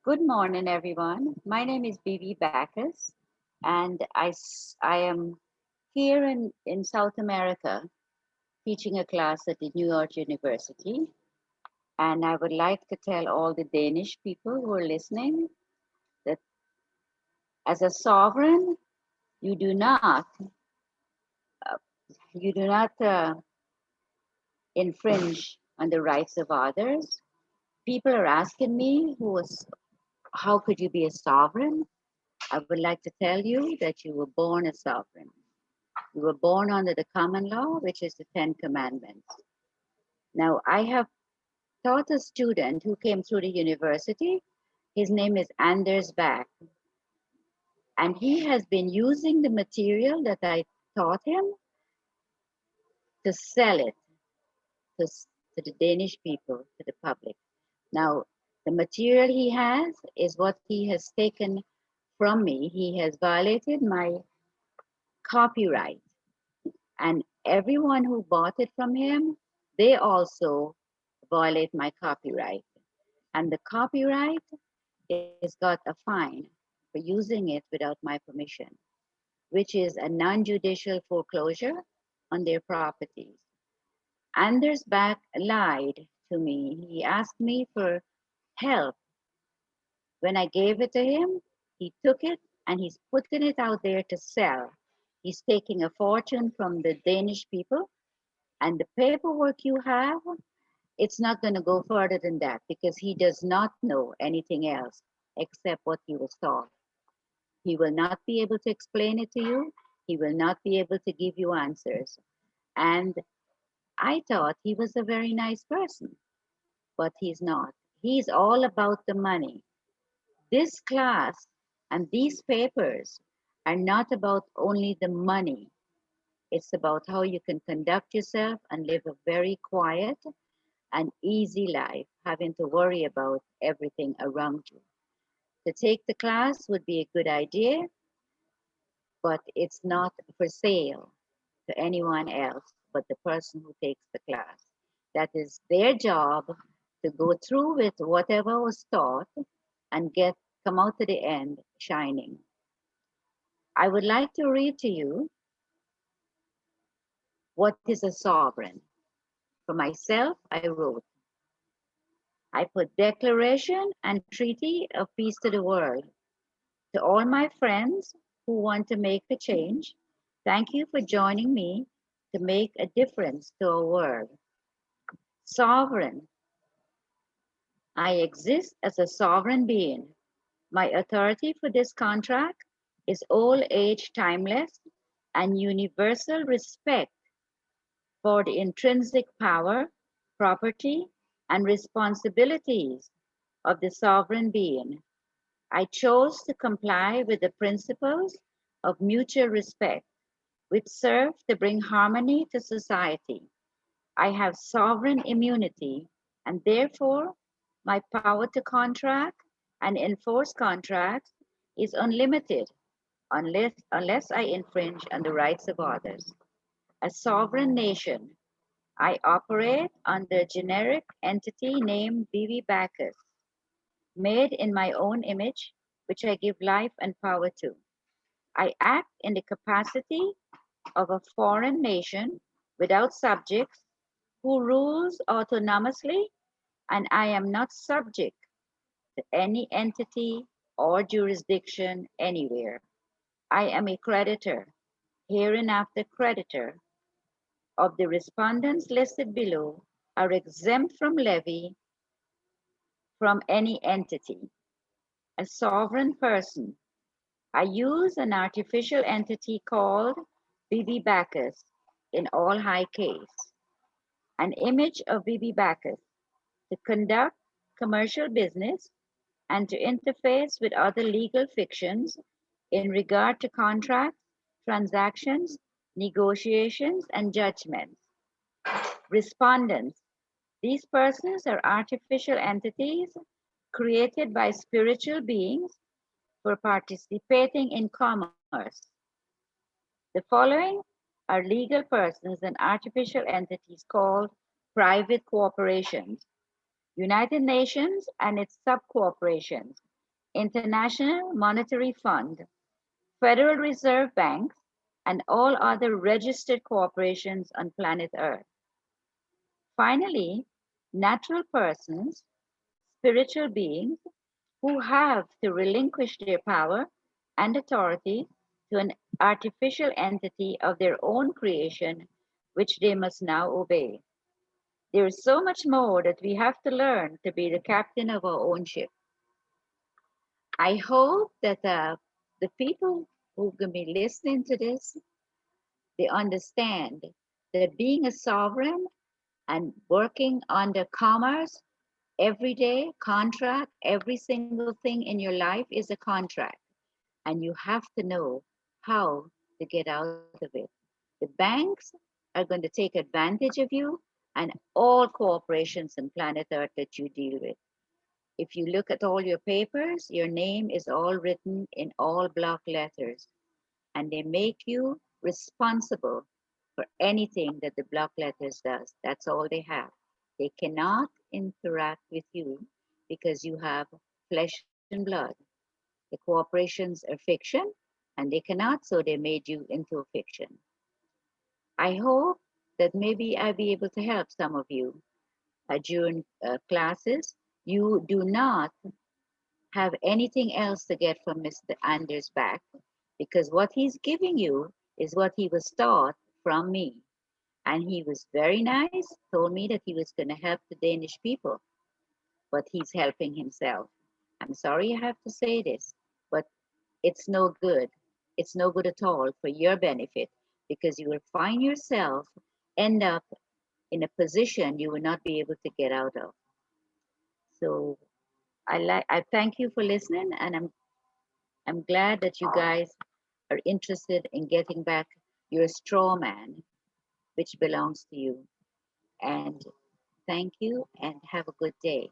Good morning, everyone. My name is Bibi Backus, and I am here in South America teaching a class at the New York University. And I would like to tell all the Danish people who are listening that as a sovereign, you do not uh, you do not infringe on the rights of others. People are asking me, how could you be a sovereign? I would like to tell you that you were born a sovereign. We were born under the common law, which is the Ten Commandments. Now, I have taught a student who came through the university. His name is Anders Back, and he has been using the material that I taught him to sell it to, to the Danish people, to the public. Now, the material he has is what he has taken from me. He has violated my copyright, and everyone who bought it from him, they also violate my copyright. And the copyright is got a fine for using it without my permission, which is a non-judicial foreclosure on their properties. Anders Back lied to me. He asked me for help. When I gave it to him, he took it and he's putting it out there to sell. He's taking a fortune from the Danish people, and the paperwork you have, it's not going to go further than that because he does not know anything else except what he was taught. He will not be able to explain it to you. He will not be able to give you answers. And I thought he was a very nice person, but he's not. He's all about the money. This class and these papers are not about only the money. It's about how you can conduct yourself and live a very quiet and easy life, having to worry about everything around you. To take the class would be a good idea, but it's not for sale to anyone else but the person who takes the class. That is their job to go through with whatever was taught and come out to the end shining. I would like to read to you what is a sovereign. For myself, I wrote, I put declaration and treaty of peace to the world. To all my friends who want to make a change, thank you for joining me to make a difference to our world. Sovereign, I exist as a sovereign being. My authority for this contract is all age timeless and universal respect for the intrinsic power, property, and responsibilities of the sovereign being. I chose to comply with the principles of mutual respect, which serve to bring harmony to society. I have sovereign immunity, and therefore my power to contract and enforce contracts is unlimited unless I infringe on the rights of others. A sovereign nation, I operate under a generic entity named Bibi Bacchus, made in my own image, which I give life and power to. I act in the capacity of a foreign nation without subjects who rules autonomously, and I am not subject to any entity or jurisdiction anywhere. I am a creditor, hereinafter creditor, of the respondents listed below are exempt from levy from any entity. A sovereign person, I use an artificial entity called Bibi Bacchus in all high case, an image of Bibi Bacchus to conduct commercial business and to interface with other legal fictions in regard to contracts, transactions, negotiations, and judgments. Respondents, these persons are artificial entities created by spiritual beings for participating in commerce. The following are legal persons and artificial entities called private corporations, United Nations and its sub-corporations, International Monetary Fund, Federal Reserve banks, and all other registered corporations on planet Earth. Finally, natural persons, spiritual beings who have to relinquish their power and authority to an artificial entity of their own creation, which they must now obey. There is so much more that we have to learn to be the captain of our own ship. I hope that the people who can be listening to this, they understand that being a sovereign and working under commerce every day, contract, every single thing in your life is a contract. And you have to know how to get out of it. The banks are going to take advantage of you and all corporations on planet Earth that you deal with. If you look at all your papers, your name is all written in all block letters, and they make you responsible for anything that the block letters does. That's all they have. They cannot interact with you because you have flesh and blood. The corporations are fiction, and they cannot, so they made you into a fiction. I hope that maybe I'll be able to help some of you during classes. You do not have anything else to get from Mr. Anders back because what he's giving you is what he was taught from me. And he was very nice, told me that he was going to help the Danish people, but he's helping himself. I'm sorry I have to say this, but it's no good. It's no good at all for your benefit because you will find yourself end up in a position you will not be able to get out of. So I thank you for listening, and I'm glad that you guys are interested in getting back your straw man, which belongs to you. And thank you and have a good day.